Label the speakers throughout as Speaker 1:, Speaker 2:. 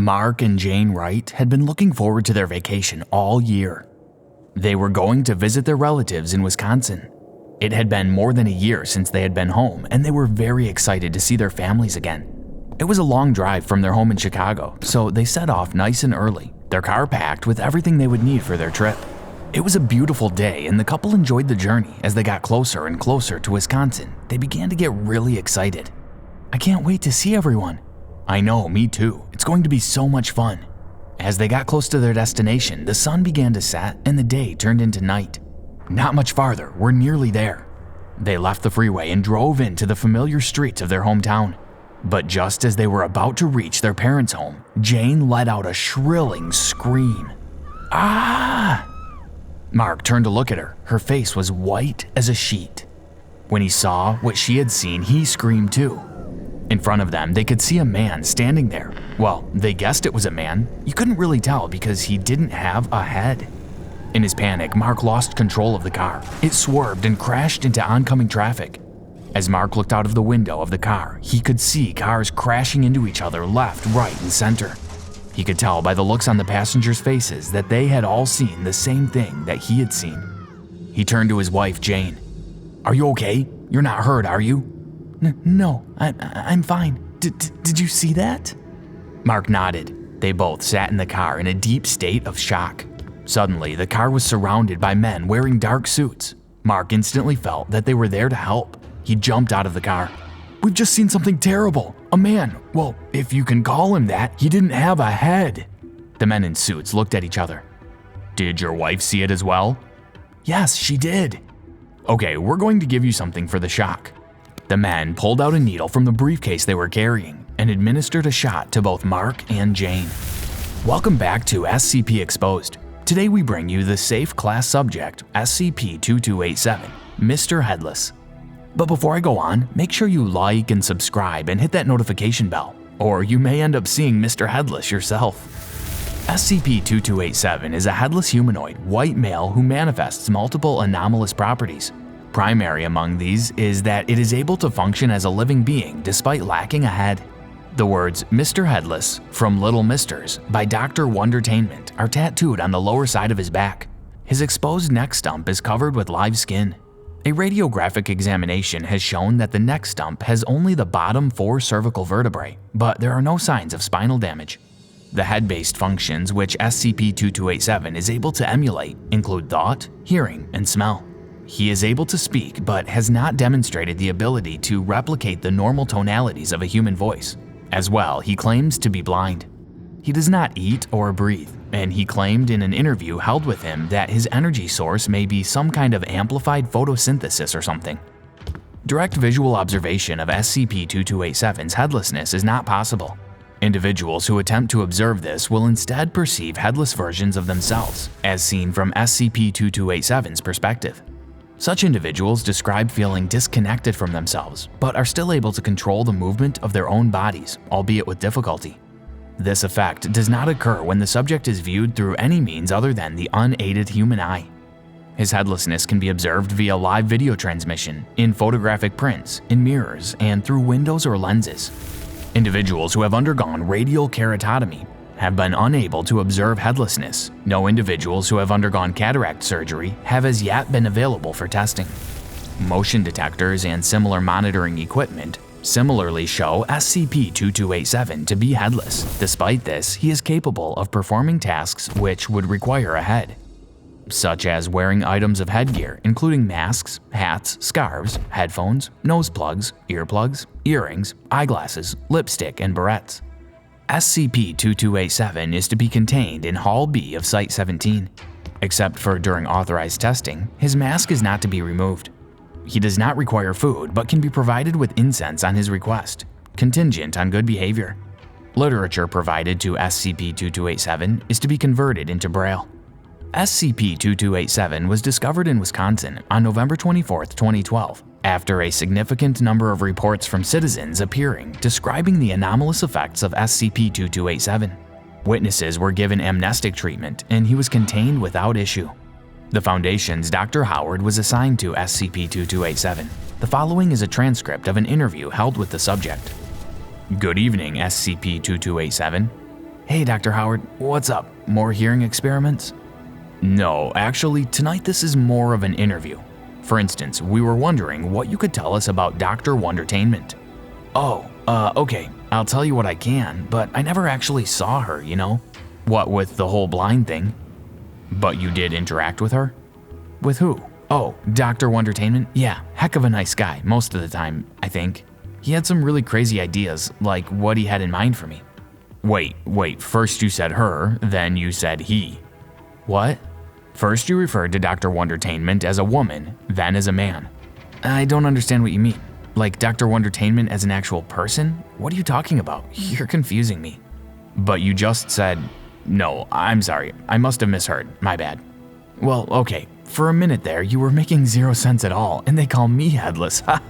Speaker 1: Mark and Jane Wright had been looking forward to their vacation all year. They were going to visit their relatives in Wisconsin. It had been more than a year since they had been home, and they were very excited to see their families again. It was a long drive from their home in Chicago, so they set off nice and early, their car packed with everything they would need for their trip. It was a beautiful day, and the couple enjoyed the journey. As they got closer and closer to Wisconsin, they began to get really excited. "I can't wait to see everyone." "I know, me too. It's going to be so much fun." As they got close to their destination, the sun began to set and the day turned into night. "Not much farther, we're nearly there." They left the freeway and drove into the familiar streets of their hometown. But just as they were about to reach their parents' home, Jane let out a shrilling scream. "Ah!" Mark turned to look at her. Her face was white as a sheet. When he saw what she had seen, he screamed too. In front of them, they could see a man standing there. Well, they guessed it was a man. You couldn't really tell because he didn't have a head. In his panic, Mark lost control of the car. It swerved and crashed into oncoming traffic. As Mark looked out of the window of the car, he could see cars crashing into each other left, right, and center. He could tell by the looks on the passengers' faces that they had all seen the same thing that he had seen. He turned to his wife, Jane. "Are you okay? You're not hurt, are you?" No, I'm fine. Did you see that?" Mark nodded. They both sat in the car in a deep state of shock. Suddenly, the car was surrounded by men wearing dark suits. Mark instantly felt that they were there to help. He jumped out of the car. "We've just seen something terrible. A man, well, if you can call him that, he didn't have a head." The men in suits looked at each other. "Did your wife see it as well?" "Yes, she did." "Okay, we're going to give you something for the shock." The men pulled out a needle from the briefcase they were carrying and administered a shot to both Mark and Jane. Welcome back to SCP Exposed. Today we bring you the safe class subject, SCP-2287, Mr. Headless. But before I go on, make sure you like and subscribe and hit that notification bell, or you may end up seeing Mr. Headless yourself. SCP-2287 is a headless humanoid, white male who manifests multiple anomalous properties. Primary among these is that it is able to function as a living being despite lacking a head. The words Mr. Headless from Little Misters by Dr. Wondertainment are tattooed on the lower side of his back. His exposed neck stump is covered with live skin. A radiographic examination has shown that the neck stump has only the bottom 4 cervical vertebrae, but there are no signs of spinal damage. The head-based functions which SCP-2287 is able to emulate include thought, hearing, and smell. He is able to speak, but has not demonstrated the ability to replicate the normal tonalities of a human voice. As well, he claims to be blind. He does not eat or breathe, and he claimed in an interview held with him that his energy source may be some kind of amplified photosynthesis or something. Direct visual observation of SCP-2287's headlessness is not possible. Individuals who attempt to observe this will instead perceive headless versions of themselves, as seen from SCP-2287's perspective. Such individuals describe feeling disconnected from themselves, but are still able to control the movement of their own bodies, albeit with difficulty. This effect does not occur when the subject is viewed through any means other than the unaided human eye. His headlessness can be observed via live video transmission, in photographic prints, in mirrors, and through windows or lenses. Individuals who have undergone radial keratotomy have been unable to observe headlessness. No individuals who have undergone cataract surgery have as yet been available for testing. Motion detectors and similar monitoring equipment similarly show SCP-2287 to be headless. Despite this, he is capable of performing tasks which would require a head, such as wearing items of headgear including masks, hats, scarves, headphones, nose plugs, earplugs, earrings, eyeglasses, lipstick, and barrettes. SCP-2287 is to be contained in Hall B of Site-17. Except for during authorized testing, his mask is not to be removed. He does not require food but can be provided with incense on his request, contingent on good behavior. Literature provided to SCP-2287 is to be converted into Braille. SCP-2287 was discovered in Wisconsin on November 24, 2012, after a significant number of reports from citizens appearing describing the anomalous effects of SCP-2287. Witnesses were given amnestic treatment and he was contained without issue. The Foundation's Dr. Howard was assigned to SCP-2287. The following is a transcript of an interview held with the subject. "Good evening, SCP-2287. Hey, Dr. Howard, what's up? More hearing experiments? No, actually, tonight this is more of an interview. For instance, we were wondering what you could tell us about Dr. Wondertainment. Oh, okay, I'll tell you what I can, but I never actually saw her, you know? What with the whole blind thing? But you did interact with her? With who? Oh, Dr. Wondertainment? Yeah, heck of a nice guy, most of the time, I think. He had some really crazy ideas, like what he had in mind for me. Wait, first you said her, then you said he. What? First you referred to Dr. Wondertainment as a woman, then as a man. I don't understand what you mean. Like Dr. Wondertainment as an actual person? What are you talking about? You're confusing me. But you just said, no, I'm sorry, I must have misheard, my bad. Well, okay, for a minute there, you were making zero sense at all, and they call me headless, ha!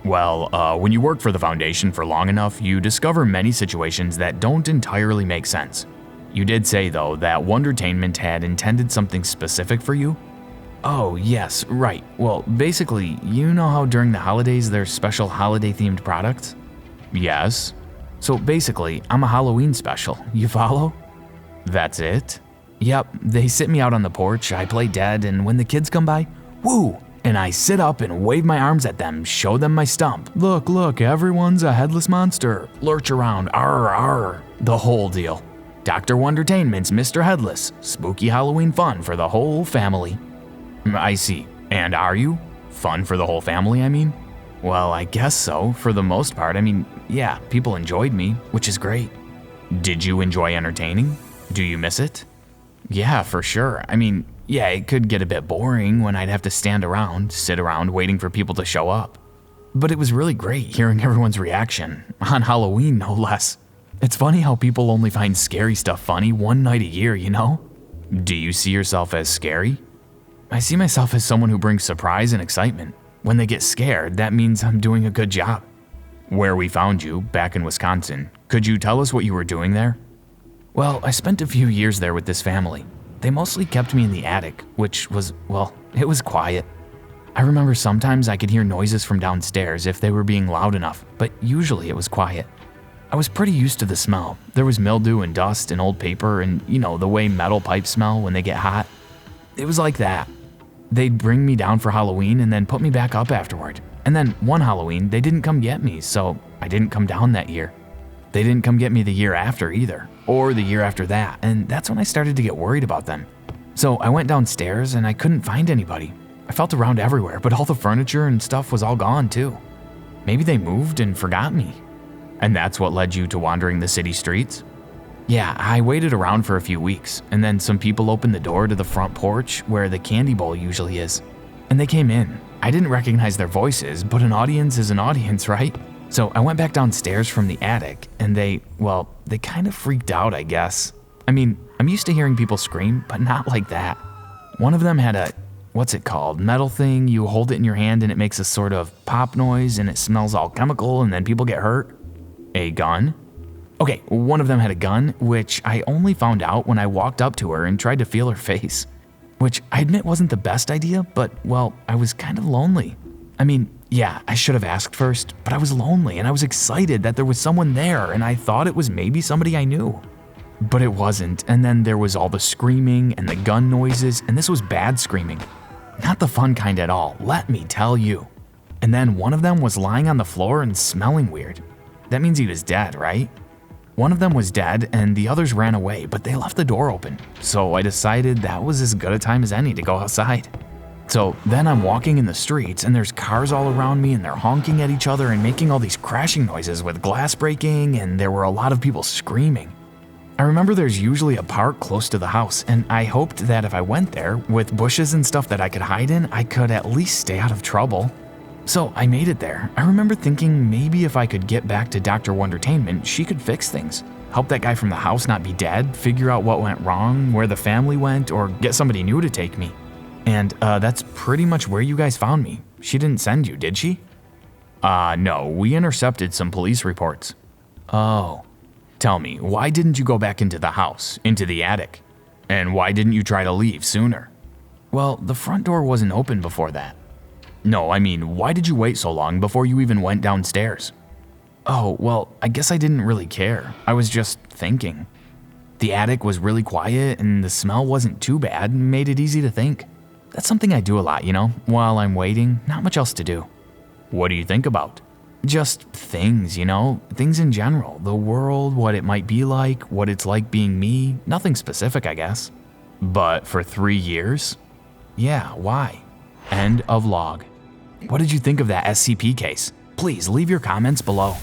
Speaker 1: Well, when you work for the Foundation for long enough, you discover many situations that don't entirely make sense. You did say, though, that Wondertainment had intended something specific for you? Oh, yes, right. Well, basically, you know how during the holidays there's special holiday-themed products? Yes. So basically, I'm a Halloween special. You follow? That's it? Yep, they sit me out on the porch, I play dead, and when the kids come by, woo! And I sit up and wave my arms at them, show them my stump. Look, everyone's a headless monster. Lurch around, arr, arr. The whole deal. Dr. Wondertainment's Mr. Headless. Spooky Halloween fun for the whole family. I see. And are you? Fun for the whole family, I mean? Well, I guess so, for the most part. I mean, yeah, people enjoyed me, which is great. Did you enjoy entertaining? Do you miss it? Yeah, for sure. I mean, yeah, it could get a bit boring when I'd have to sit around waiting for people to show up. But it was really great hearing everyone's reaction, on Halloween no less. It's funny how people only find scary stuff funny one night a year, you know? Do you see yourself as scary? I see myself as someone who brings surprise and excitement. When they get scared, that means I'm doing a good job. Where we found you, back in Wisconsin, could you tell us what you were doing there? Well, I spent a few years there with this family. They mostly kept me in the attic, which was, well, it was quiet. I remember sometimes I could hear noises from downstairs if they were being loud enough, but usually it was quiet. I was pretty used to the smell. There was mildew and dust and old paper and, you know, the way metal pipes smell when they get hot. It was like that. They'd bring me down for Halloween and then put me back up afterward. And then one Halloween, they didn't come get me, so I didn't come down that year. They didn't come get me the year after either, or the year after that, and that's when I started to get worried about them. So I went downstairs and I couldn't find anybody. I felt around everywhere, but all the furniture and stuff was all gone too. Maybe they moved and forgot me. And that's what led you to wandering the city streets? Yeah, I waited around for a few weeks, and then some people opened the door to the front porch where the candy bowl usually is. And they came in. I didn't recognize their voices, but an audience is an audience, right? So I went back downstairs from the attic, and they kind of freaked out, I guess. I mean, I'm used to hearing people scream, but not like that. One of them had a, what's it called, metal thing. You hold it in your hand and it makes a sort of pop noise and it smells all chemical and then people get hurt. A gun? Okay, one of them had a gun, which I only found out when I walked up to her and tried to feel her face. Which I admit wasn't the best idea, but, well, I was kind of lonely. I mean, yeah, I should have asked first, but I was lonely and I was excited that there was someone there and I thought it was maybe somebody I knew. But it wasn't, and then there was all the screaming and the gun noises, and this was bad screaming. Not the fun kind at all, let me tell you. And then one of them was lying on the floor and smelling weird. That means he was dead, right? One of them was dead and the others ran away, but they left the door open. So I decided that was as good a time as any to go outside. So then I'm walking in the streets and there's cars all around me and they're honking at each other and making all these crashing noises with glass breaking, and there were a lot of people screaming. I remember there's usually a park close to the house, and I hoped that if I went there with bushes and stuff that I could hide in, I could at least stay out of trouble. So I made it there. I remember thinking maybe if I could get back to Dr. Wondertainment, she could fix things. Help that guy from the house not be dead, figure out what went wrong, where the family went, or get somebody new to take me. And that's pretty much where you guys found me. She didn't send you, did she? No, we intercepted some police reports. Oh. Tell me, why didn't you go back into the house, into the attic? And why didn't you try to leave sooner? Well, the front door wasn't open before that. No, I mean, why did you wait so long before you even went downstairs? Oh, well, I guess I didn't really care. I was just thinking. The attic was really quiet and the smell wasn't too bad and made it easy to think. That's something I do a lot, while I'm waiting, not much else to do. What do you think about? Just things, things in general, the world, what it might be like, what it's like being me, nothing specific, I guess. But for 3 years? Yeah, why? End of log. What did you think of that SCP case? Please leave your comments below.